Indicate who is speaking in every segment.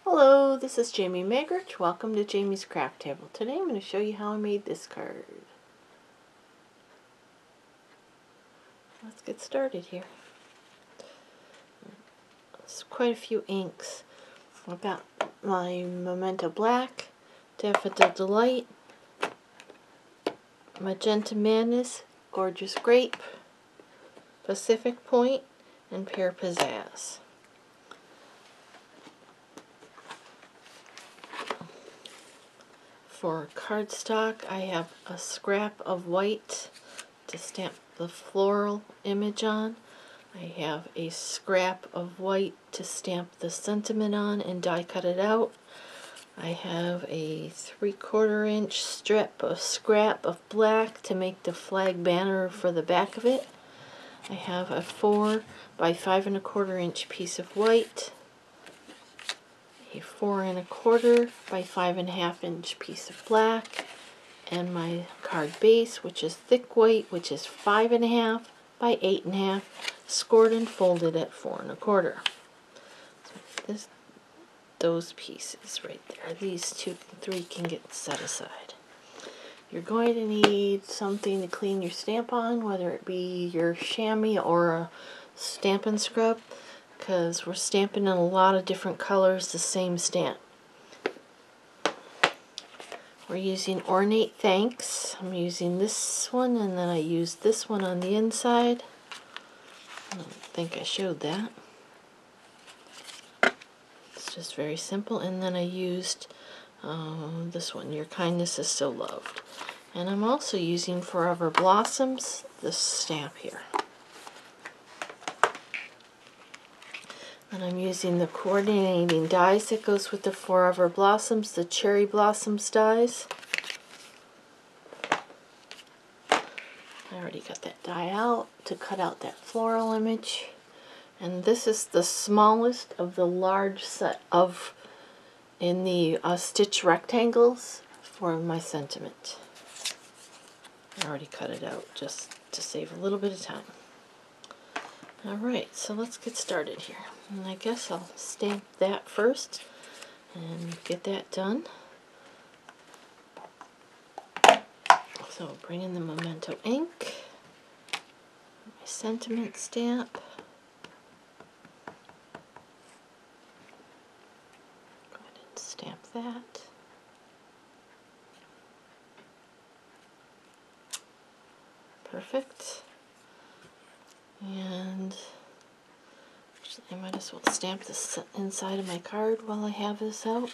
Speaker 1: Hello, this is Jamie Magrich. Welcome to Jamie's Craft Table. Today I'm going to show you how I made this card. Let's get started here. It's quite a few inks. I've got my Memento Black, Daffodil Delight, Magenta Madness, Gorgeous Grape, Pacific Point, and Pear Pizzazz. For cardstock, I have a scrap of white to stamp the floral image on. I have a scrap of white to stamp the sentiment on and die cut it out. I have a 3/4 inch scrap of black to make the flag banner for the back of it. I have a 4 by 5 1/4 inch piece of white, a 4 1/4 by 5 1/2 inch piece of black, and my card base, which is thick white, which is 5 1/2 by 8 1/2, scored and folded at 4 1/4. So those pieces right there, these 2 and 3 can get set aside. You're going to need something to clean your stamp on, whether it be your chamois or a Stampin' Scrub, because we're stamping in a lot of different colors the same stamp. We're using Ornate Thanks. I'm using this one, and then I used this one on the inside. I don't think I showed that. It's just very simple. And then I used this one, Your Kindness is So Loved. And I'm also using Forever Blossoms, this stamp here. And I'm using the coordinating dies that goes with the Forever Blossoms, the Cherry Blossoms dies. I already got that die out to cut out that floral image. And this is the smallest of the large set of in the stitch rectangles for my sentiment. I already cut it out just to save a little bit of time. Alright, so let's get started here. And I guess I'll stamp that first and get that done. So bring in the Memento ink, my sentiment stamp. Go ahead and stamp that. Perfect. And actually I might as well stamp this inside of my card while I have this out.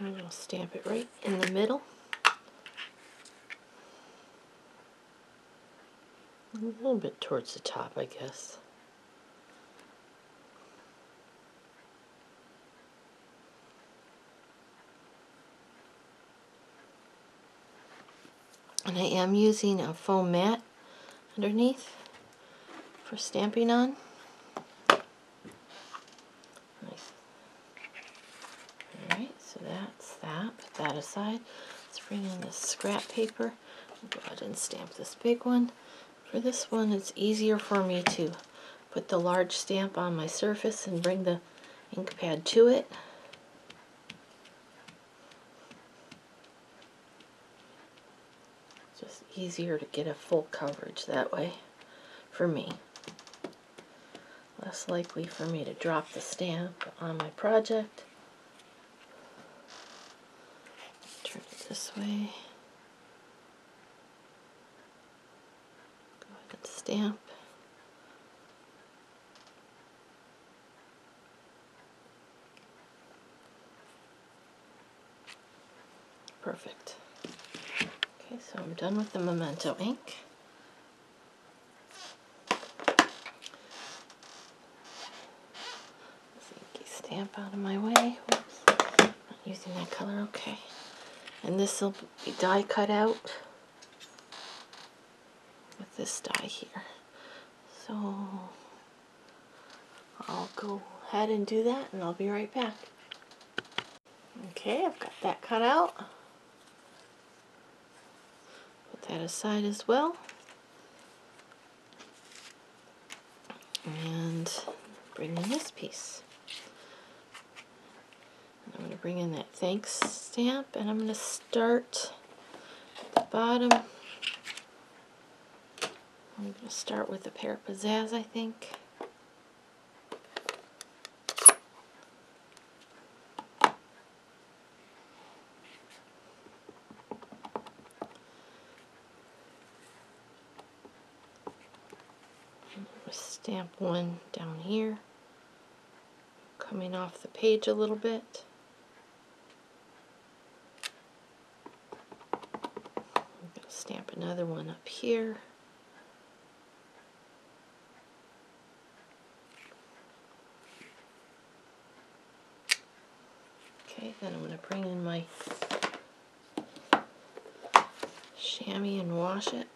Speaker 1: I'm going to stamp it right in the middle. A little bit towards the top, I guess. And I am using a foam mat underneath for stamping on. Nice. Alright, so that's that. Put that aside. Let's bring in this scrap paper. I'll go ahead and stamp this big one. For this one, it's easier for me to put the large stamp on my surface and bring the ink pad to it. Just easier to get a full coverage that way for me. Less likely for me to drop the stamp on my project. Turn it this way. Go ahead and stamp. Perfect. Okay, so I'm done with the Memento ink. This ink stamp out of my way. Whoops. Not using that color, okay. And this will be die cut out with this die here. So I'll go ahead and do that and I'll be right back. Okay, I've got that cut out. Put that aside as well. And bring in this piece. And I'm going to bring in that thanks stamp, and I'm going to start at the bottom. I'm going to start with a pair of pizzazz, I think. Stamp one down here, coming off the page a little bit. I'm going to stamp another one up here. Okay, then I'm going to bring in my chamois and wash it.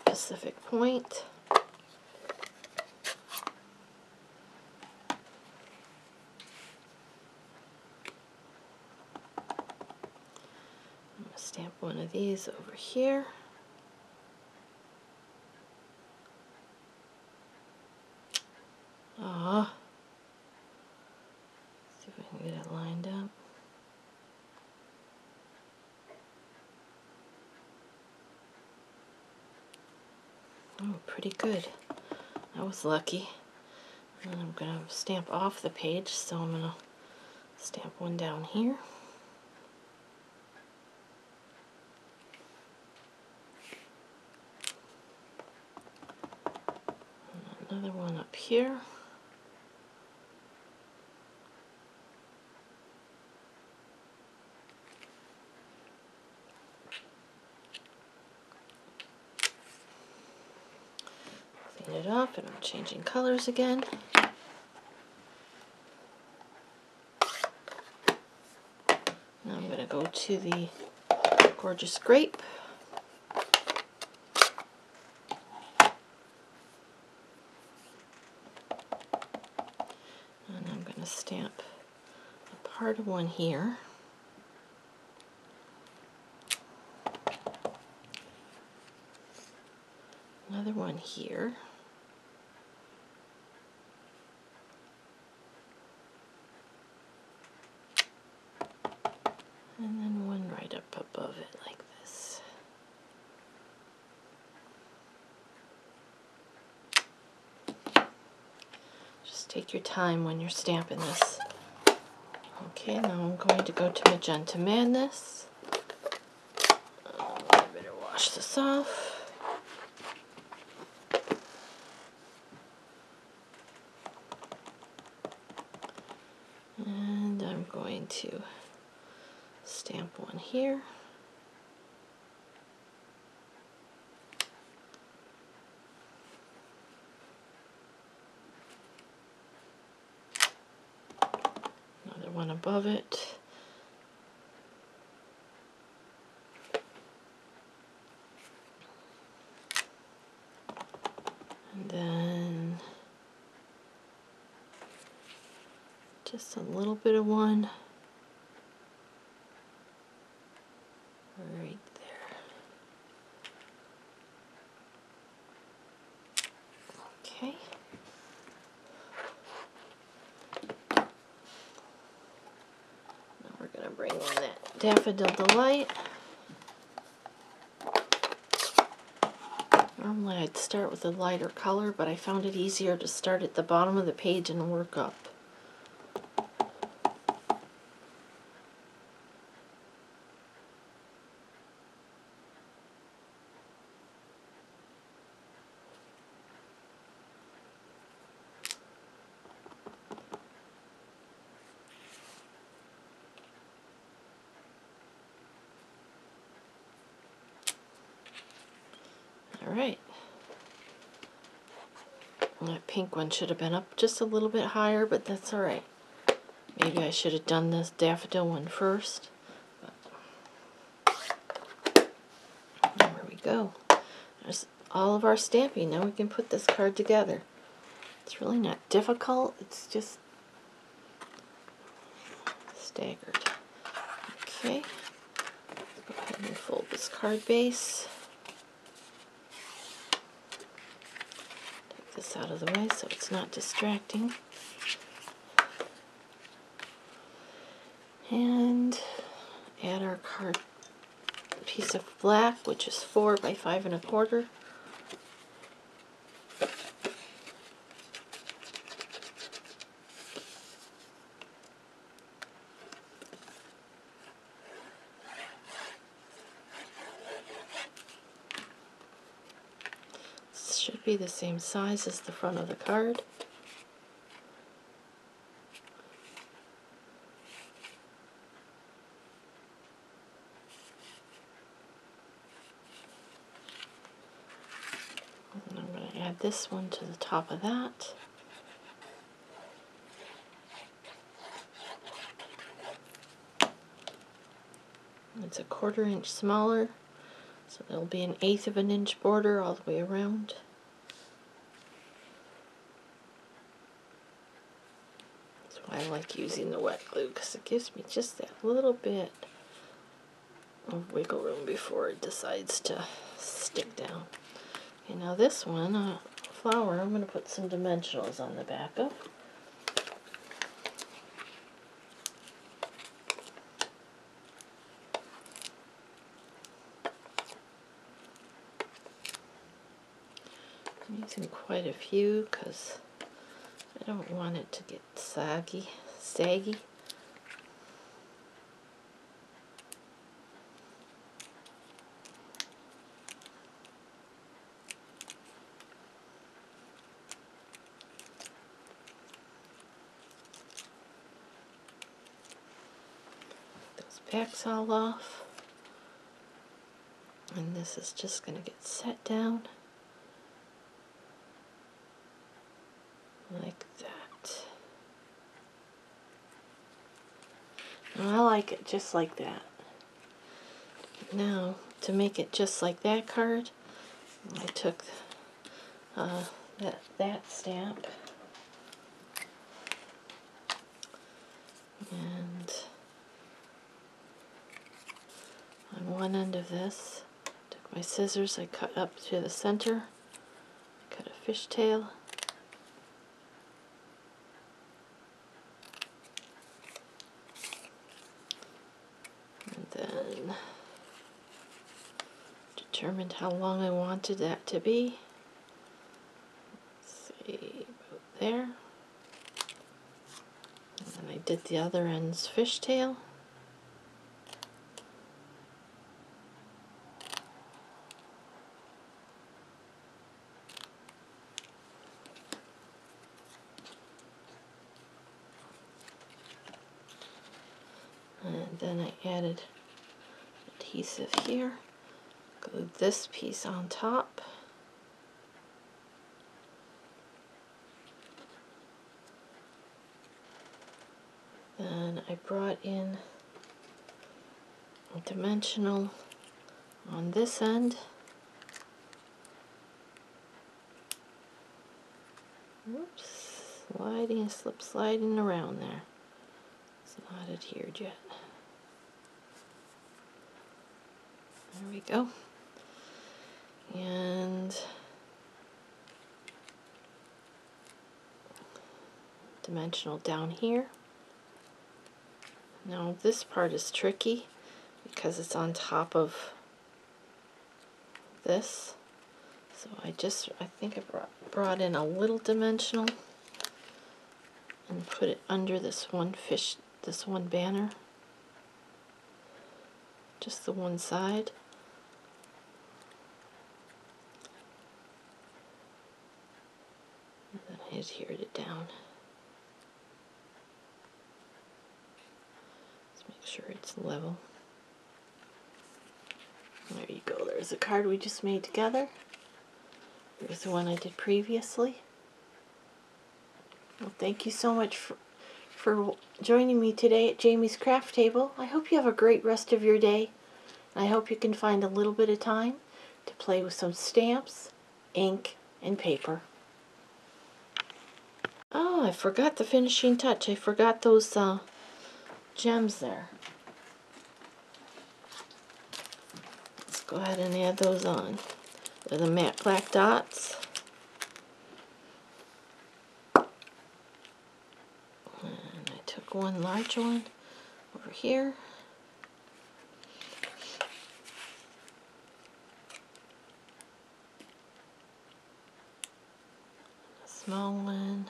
Speaker 1: Pacific Point. I'm going to stamp one of these over here. See if I can get it lined up. Oh, pretty good. I was lucky. And I'm going to stamp off the page, so I'm going to stamp one down here. And another one up here. Clean it up, and I'm changing colors again. Now I'm going to go to the Gorgeous Grape. And I'm going to stamp a part of one here. Another one here. And then one right up above it like this. Just take your time when you're stamping this. Okay, now I'm going to go to Magenta Madness. I better wash this off. And I'm going to stamp one here. Another one above it. And then just a little bit of one right there. Okay. Now we're going to bring in that Daffodil Delight. Normally I'd start with a lighter color, but I found it easier to start at the bottom of the page and work up. Alright. That pink one should have been up just a little bit higher, but that's alright. Maybe I should have done this daffodil one first. There we go. There's all of our stamping. Now we can put this card together. It's really not difficult, it's just staggered. Okay, go ahead and fold this card base. Take this out of the way so it's not distracting. And add our card piece of black, which is 4 by 5 1/4. This should be the same size as the front of the card. And I'm going to add this one to the top of that. It's a 1/4 inch smaller, so there'll be an 1/8 of an inch border all the way around. That's why I like using the wet glue, because it gives me just that little bit of wiggle room before it decides to stick down. Okay, now this one, flower, I'm going to put some dimensionals on the back of. I'm using quite a few because I don't want it to get saggy. Those backs all off. And this is just going to get set down like that. And I like it just like that. Now, to make it just like that card, I took that stamp and on one end of this, took my scissors, I cut up to the center, cut a fishtail. And then determined how long I wanted that to be. Let's see, about there. And then I did the other end's fishtail. And then I added adhesive here, glued this piece on top. Then I brought in a dimensional on this end. Oops, slip sliding around there. It's not adhered yet. There we go. And dimensional down here. Now this part is tricky because it's on top of this. So I think I brought in a little dimensional and put it under this one banner. Just the one side. And then I adhered it down. Let's make sure it's level. There you go, there's the card we just made together. Here's the one I did previously. Well, thank you so much for joining me today at Jamie's Craft Table. I hope you have a great rest of your day. I hope you can find a little bit of time to play with some stamps, ink, and paper. Oh, I forgot the finishing touch. I forgot those gems there. Let's go ahead and add those on. They're the matte black dots. And I took one large one over here. A small one.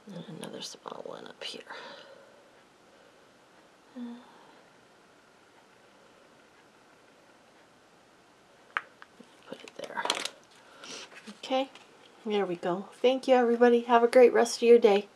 Speaker 1: And another small one up here. Put it there. Okay, there we go. Thank you, everybody. Have a great rest of your day.